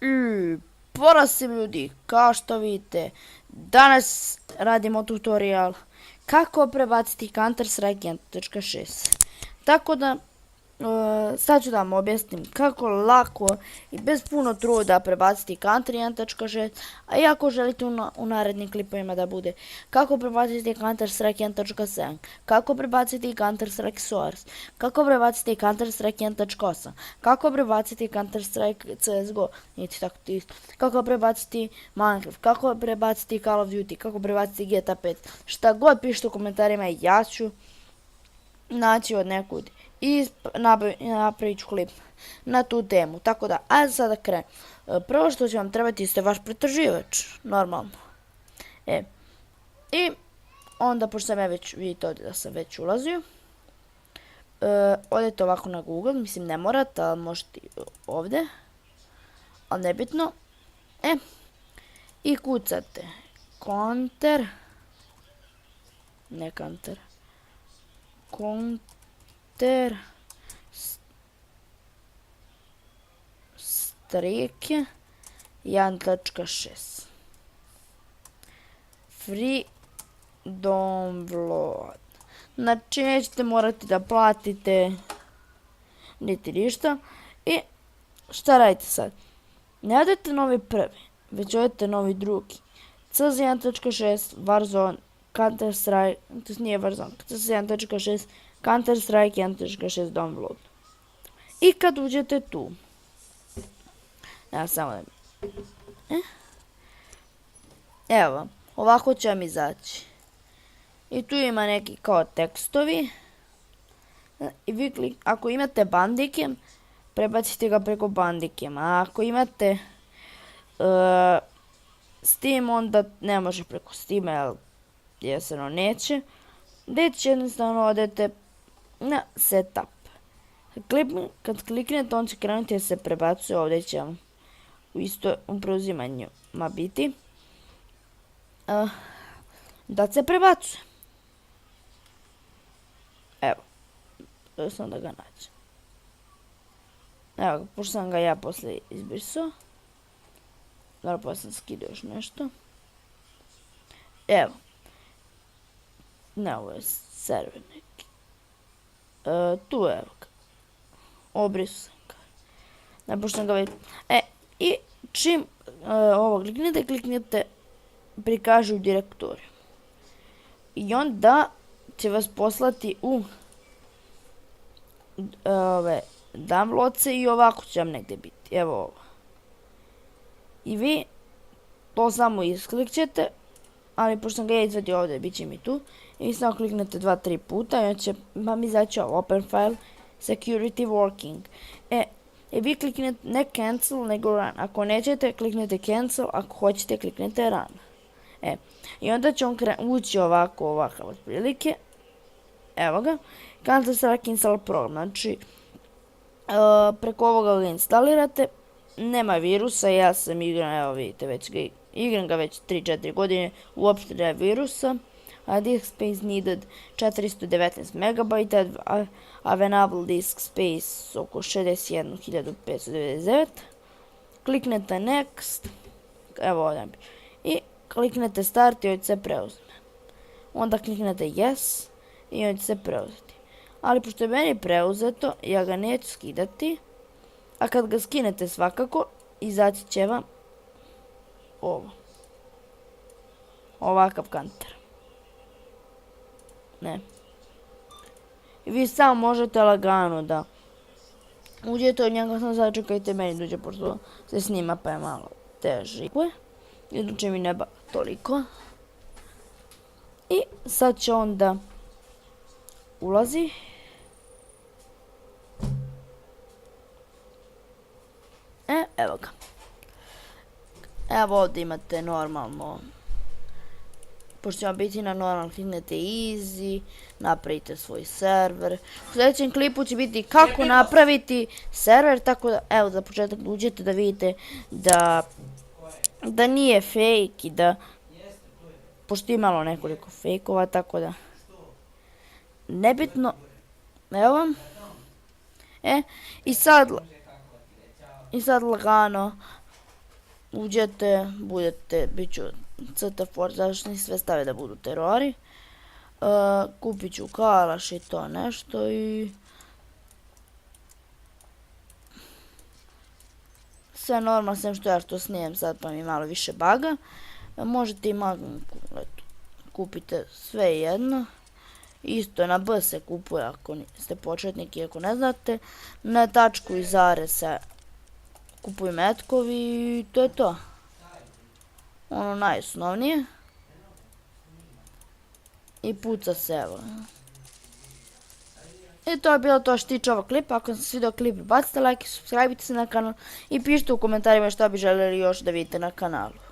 I porazim ljudi, kao što vidite, danas radimo tutorial kako prebaciti Counter Strike 1.6. Tako da, sad ću da vam objasnim kako lako i bez puno truda prebaciti Counter 1.6, a i ako želite u narednim klipovima da bude kako prebaciti Counter Strike 1.7, kako prebaciti Counter Strike Source, kako prebaciti Counter Strike 1.8, kako prebaciti Counter Strike CSGO, kako prebaciti Minecraft, kako prebaciti Call of Duty, kako prebaciti GTA 5, šta god pišite u komentarima, ja ću naći od nekud i napravit ću klip na tu temu. Tako da, ajde sada krenem. Prvo što će vam trebati jeste vaš pretraživač, normalno. I onda, pošto sam ja već, vidite ovdje da sam već ulazio, odete ovako na Google, mislim ne morate, ali možete ovdje, ali nebitno. I kucate Counter Strike 1.6 free download. Znači nećete morati da platite niti ništa. I šta radite sad? Ne odete novi prvi, već odete novi drugi. CS 1.6 Warzone Counter Strike, to nije Warzone, CS 1.6 Counter Strike 1.6 download. I kad uđete tu, ja samo da evo, ovako će vam izaći. I tu ima neki kao tekstovi. I vi ako imate Bandicam, prebacite ga preko Bandicama. A ako imate Steam, onda ne može preko Steama, jer jeseno neće. Gdje će jednostavno odete na setup. Kad kliknete, on će krenuti da se prebacuje, ovdje će vam u isto preuzimanju biti da se prebacuje. Evo, sam da ga nađem. Evo ga, pošto sam ga ja poslije izbrisao. Dobro, pa sam skidao još nešto. Evo. Ne, ovo je server neki. Tu evo ga. Obrisao sam ga. Ne, pošto sam ga već... I čim ovo kliknete, prikažu direktoriju. I onda će vas poslati u ove downloadse i ovako će vam negdje biti. Evo ovo. I vi to samo isklikćete, ali pošto sam ga ja izvadio ovdje, bit će mi tu. I vi samo kliknete 2-3 puta i onda će vam izaći ovo, open file, security working. I vi kliknete ne cancel nego run. Ako nećete, kliknete cancel, ako hoćete, kliknete run. I onda će on ući ovakav otprilike. Evo ga. Counter Strike install program. Znači, preko ovoga ga instalirate. Nema virusa, ja sam igran, evo vidite, igram ga već 3-4 godine, uopšte nema virusa. Disk space needed 419 MB, available disk space oko 61.599. Kliknete next, evo ovdje, i kliknete start i ovdje se preuzme. Onda kliknete yes i ovdje se preuzeti. Ali pošto je meni preuzeto, ja ga neću skidati, a kad ga skinete svakako, izaći će vam ovo. Ovakav Counter. I vi samo možete lagano da uđete od njega, samo začekajte meni dođe, pošto se snima pa je malo teži. Iduće mi ne bava toliko. I sad će onda ulazi. Evo ga. Evo ovdje imate normalno. Pošto će vam biti na normalno, kliknete easy, napravite svoj server. U sljedećem klipu će biti kako napraviti server, tako da, evo za početak uđete da vidite da nije fake i da, pošto imalo nekoliko fejkova, tako da, nebitno, evo vam. I sad lagano uđete, budete, bit ću CT Force, završni sve stave da budu terori. Kupit ću kalaš i to nešto i... Sve normalno, sem što ja što snijem sad pa mi malo više baga. Možete i Magnum kupite sve jedno. Isto na B se kupuje ako ste početnik i ako ne znate. Na tačku i zarez se kupuju metkovi i to je to. Ono najosnovnije. I puca se, evo. I to je bilo to što tiče ovog klipa. Ako vam se svidio klip, bacite like, subscribe se na kanal i pišite u komentarima šta bi željeli još da vidite na kanalu.